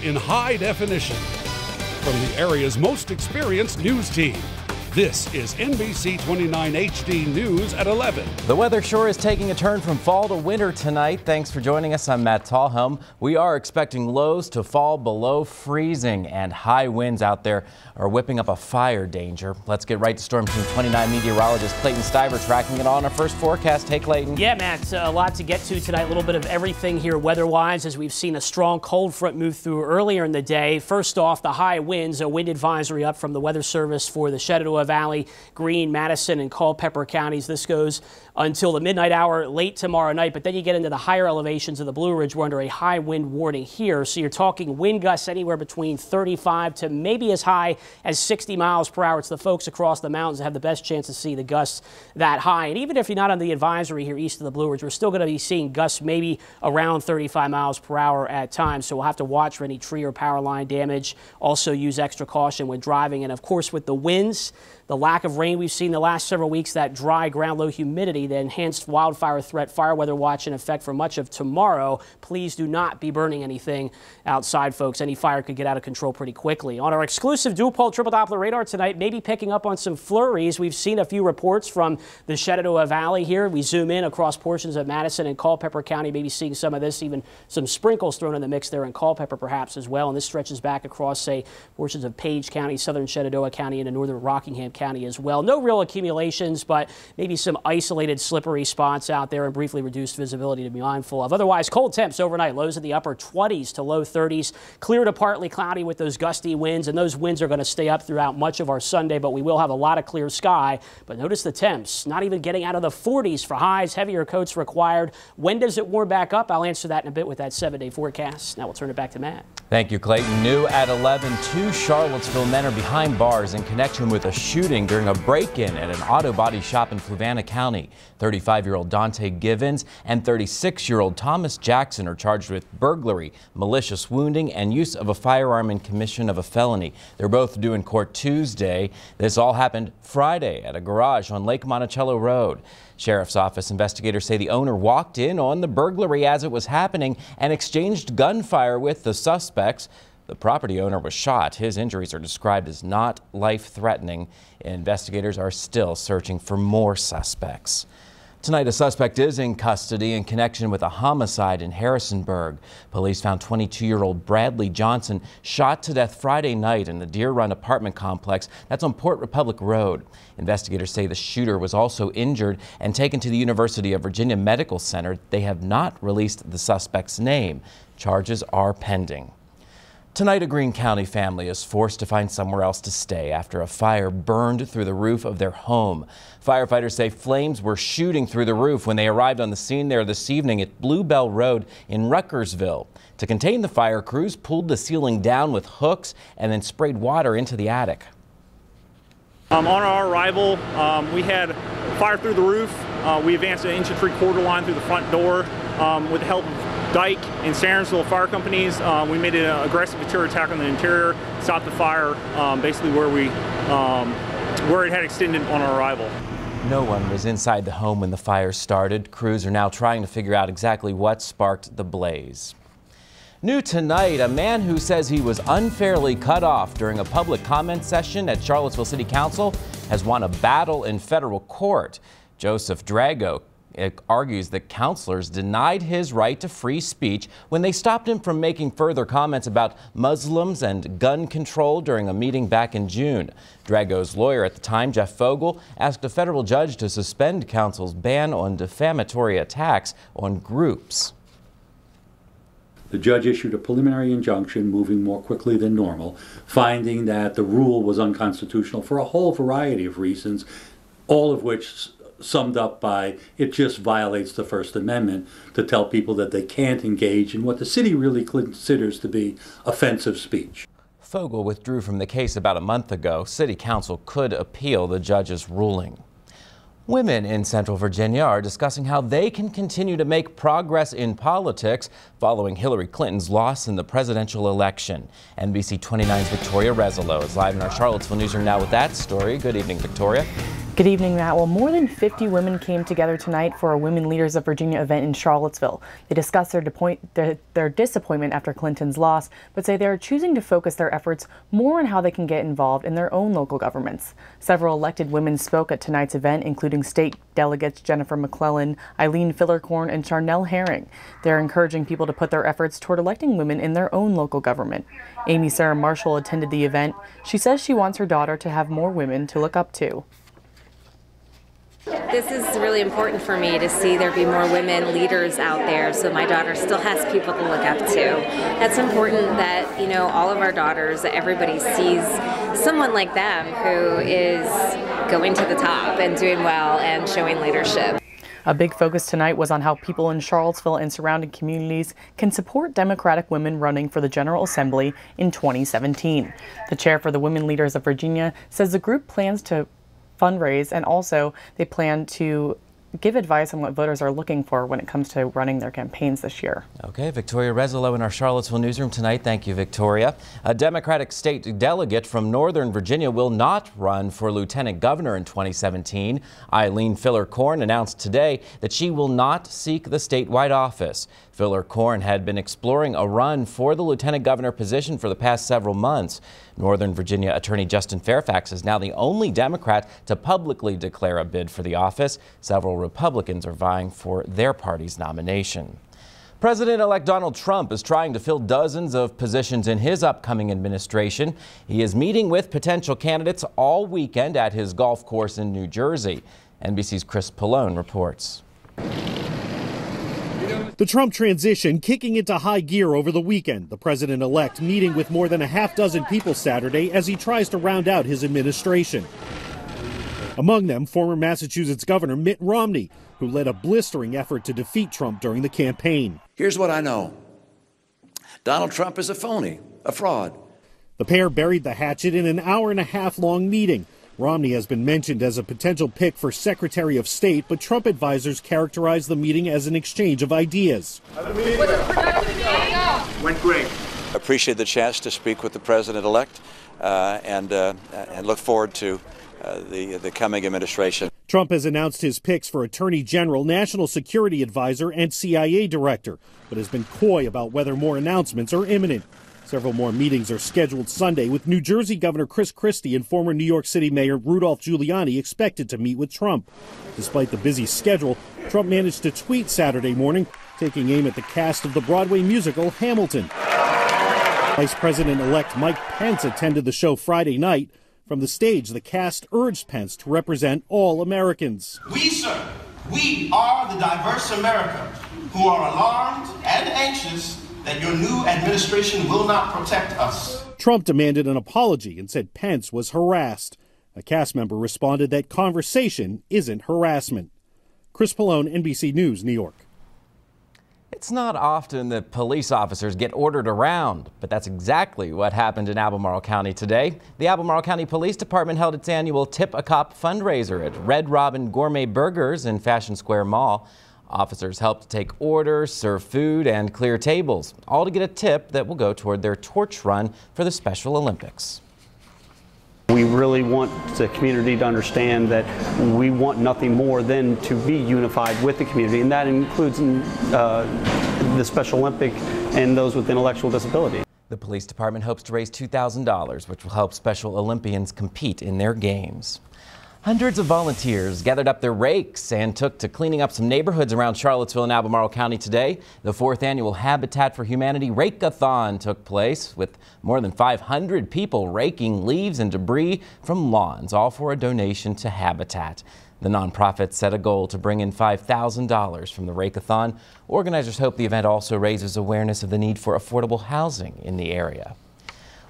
in high definition. From the area's most experienced news team, this is NBC 29 HD News at 11. The weather sure is taking a turn from fall to winter tonight. Thanks for joining us. I'm Matt Talhelm. We are expecting lows to fall below freezing, and high winds out there are whipping up a fire danger. Let's get right to Storm Team 29 meteorologist Clayton Stiver tracking it on our first forecast. Hey, Clayton. Yeah, Matt, a lot to get to tonight. A little bit of everything here weather-wise as we've seen a strong cold front move through earlier in the day. First off, the high winds, a wind advisory up from the Weather Service for the Shenandoah Valley, Greene, Madison, and Culpeper counties. This goes until the midnight hour late tomorrow night, but then you get into the higher elevations of the Blue Ridge. We're under a high wind warning here, so you're talking wind gusts anywhere between 35 to maybe as high as 60 miles per hour. It's the folks across the mountains that have the best chance to see the gusts that high. And even if you're not on the advisory here east of the Blue Ridge, we're still going to be seeing gusts maybe around 35 miles per hour at times, so we'll have to watch for any tree or power line damage. Also use extra caution when driving, and of course with the winds, the lack of rain we've seen the last several weeks, that dry ground, low humidity, the enhanced wildfire threat, fire weather watch in effect for much of tomorrow. Please do not be burning anything outside, folks. Any fire could get out of control pretty quickly. On our exclusive dual-pole triple Doppler radar tonight, maybe picking up on some flurries. We've seen a few reports from the Shenandoah Valley here. We zoom in across portions of Madison and Culpeper County, maybe seeing some of this, even some sprinkles thrown in the mix there in Culpeper perhaps as well. And this stretches back across, say, portions of Page County, southern Shenandoah County, and northern Rockingham County as well. No real accumulations, but maybe some isolated slippery spots out there and briefly reduced visibility to be mindful of. Otherwise, cold temps overnight, lows in the upper 20s to low 30s. Clear to partly cloudy with those gusty winds, and those winds are going to stay up throughout much of our Sunday, but we will have a lot of clear sky. But notice the temps, not even getting out of the 40s for highs, heavier coats required. When does it warm back up? I'll answer that in a bit with that 7-day forecast. Now we'll turn it back to Matt. Thank you, Clayton. New at 11, two Charlottesville men are behind bars in connection with a shooting during a break-in at an auto body shop in Fluvanna County. 35-year-old Dante Givens and 36-year-old Thomas Jackson are charged with burglary, malicious wounding, and use of a firearm in commission of a felony. They're both due in court Tuesday. This all happened Friday at a garage on Lake Monticello Road. Sheriff's Office investigators say the owner walked in on the burglary as it was happening and exchanged gunfire with the suspects. The property owner was shot. His injuries are described as not life-threatening. Investigators are still searching for more suspects. Tonight, a suspect is in custody in connection with a homicide in Harrisonburg. Police found 22-year-old Bradley Johnson shot to death Friday night in the Deer Run apartment complex. That's on Port Republic Road. Investigators say the shooter was also injured and taken to the University of Virginia Medical Center. They have not released the suspect's name. Charges are pending. Tonight, a Greene County family is forced to find somewhere else to stay after a fire burned through the roof of their home. Firefighters say flames were shooting through the roof when they arrived on the scene there this evening at Bluebell Road in Ruckersville. To contain the fire, crews pulled the ceiling down with hooks and then sprayed water into the attic. On our arrival, we had fire through the roof. We advanced an 1 3/4 line through the front door with the help of Dyke and Sarenville fire companies. We made an aggressive interior attack on the interior, stopped the fire basically where it had extended on our arrival. No one was inside the home when the fire started. Crews are now trying to figure out exactly what sparked the blaze. New tonight, a man who says he was unfairly cut off during a public comment session at Charlottesville City Council has won a battle in federal court. Joseph Drago argues that counselors denied his right to free speech when they stopped him from making further comments about Muslims and gun control during a meeting back in June. Drago's lawyer at the time, Jeff Fogel, asked a federal judge to suspend counsel's ban on defamatory attacks on groups. The judge issued a preliminary injunction moving more quickly than normal, finding that the rule was unconstitutional for a whole variety of reasons, all of which summed up by it just violates the First Amendment to tell people that they can't engage in what the city really considers to be offensive speech. Fogel withdrew from the case about a month ago. City Council could appeal the judge's ruling. Women in Central Virginia are discussing how they can continue to make progress in politics following Hillary Clinton's loss in the presidential election. NBC 29's Victoria Rezzolo is live in our Charlottesville newsroom now with that story. Good evening, Victoria. Good evening, Matt. Well, more than 50 women came together tonight for a Women Leaders of Virginia event in Charlottesville. They discussed their disappointment after Clinton's loss, but say they are choosing to focus their efforts more on how they can get involved in their own local governments. Several elected women spoke at tonight's event, including state delegates Jennifer McClellan, Eileen Fillercorn, and Charnel Herring. They're encouraging people to put their efforts toward electing women in their own local government. Amy Sarah Marshall attended the event. She says she wants her daughter to have more women to look up to. This is really important for me to see there be more women leaders out there, so my daughter still has people to look up to. That's important that, you know, all of our daughters, that everybody sees someone like them who is going to the top and doing well and showing leadership. A big focus tonight was on how people in Charlottesville and surrounding communities can support Democratic women running for the General Assembly in 2017. The chair for the Women Leaders of Virginia says the group plans to fundraise, and also they plan to give advice on what voters are looking for when it comes to running their campaigns this year. Okay, Victoria Rezzolo in our Charlottesville newsroom tonight. Thank you, Victoria. A Democratic state delegate from Northern Virginia will not run for lieutenant governor in 2017. Eileen Fillercorn announced today that she will not seek the statewide office. Fillercorn had been exploring a run for the lieutenant governor position for the past several months. Northern Virginia Attorney Justin Fairfax is now the only Democrat to publicly declare a bid for the office. Several Republicans are vying for their party's nomination. President-elect Donald Trump is trying to fill dozens of positions in his upcoming administration. He is meeting with potential candidates all weekend at his golf course in New Jersey. NBC's Chris Pallone reports. The Trump transition kicking into high gear over the weekend. The president-elect meeting with more than a half dozen people Saturday as he tries to round out his administration. Among them, former Massachusetts Governor Mitt Romney, who led a blistering effort to defeat Trump during the campaign. Here's what I know. Donald Trump is a phony, a fraud. The pair buried the hatchet in an hour-and-a-half-long meeting. Romney has been mentioned as a potential pick for Secretary of State, but Trump advisors characterized the meeting as an exchange of ideas. Went great. Appreciate the chance to speak with the president-elect and look forward to the coming administration. Trump has announced his picks for Attorney General, National Security Advisor, and CIA Director, but has been coy about whether more announcements are imminent. Several more meetings are scheduled Sunday, with New Jersey Governor Chris Christie and former New York City Mayor Rudolph Giuliani expected to meet with Trump. Despite the busy schedule, Trump managed to tweet Saturday morning, taking aim at the cast of the Broadway musical Hamilton. Vice President-elect Mike Pence attended the show Friday night. From the stage, the cast urged Pence to represent all Americans. We, sir, we are the diverse America who are alarmed and anxious that your new administration will not protect us. Trump demanded an apology and said Pence was harassed. A cast member responded that conversation isn't harassment. Chris Pallone, NBC News, New York. It's not often that police officers get ordered around, but that's exactly what happened in Albemarle County today. The Albemarle County Police Department held its annual Tip a Cop fundraiser at Red Robin Gourmet Burgers in Fashion Square Mall. Officers helped take orders, serve food, and clear tables, all to get a tip that will go toward their torch run for the Special Olympics. We really want the community to understand that we want nothing more than to be unified with the community, and that includes the Special Olympic and those with intellectual disability. The police department hopes to raise $2,000, which will help Special Olympians compete in their games. Hundreds of volunteers gathered up their rakes and took to cleaning up some neighborhoods around Charlottesville and Albemarle County today. The 4th annual Habitat for Humanity Rake-a-thon took place, with more than 500 people raking leaves and debris from lawns, all for a donation to Habitat. The nonprofit set a goal to bring in $5,000 from the Rake-a-thon. Organizers hope the event also raises awareness of the need for affordable housing in the area.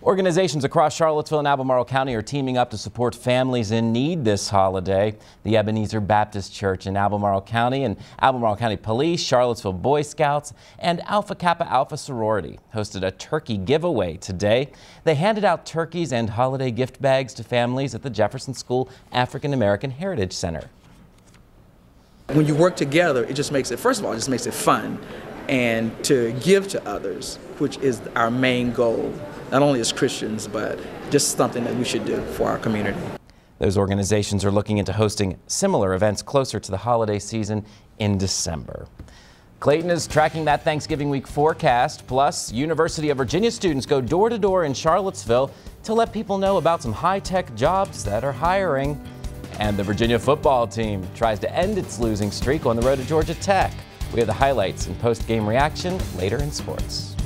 Organizations across Charlottesville and Albemarle County are teaming up to support families in need this holiday. The Ebenezer Baptist Church in Albemarle County and Albemarle County Police, Charlottesville Boy Scouts, and Alpha Kappa Alpha Sorority hosted a turkey giveaway today. They handed out turkeys and holiday gift bags to families at the Jefferson School African American Heritage Center. When you work together, it just makes it, first of all, it just makes it fun, and to give to others, which is our main goal. Not only as Christians, but just something that we should do for our community. Those organizations are looking into hosting similar events closer to the holiday season in December. Clayton is tracking that Thanksgiving week forecast. Plus, University of Virginia students go door to door in Charlottesville to let people know about some high-tech jobs that are hiring. And the Virginia football team tries to end its losing streak on the road to Georgia Tech. We have the highlights and post-game reaction later in sports.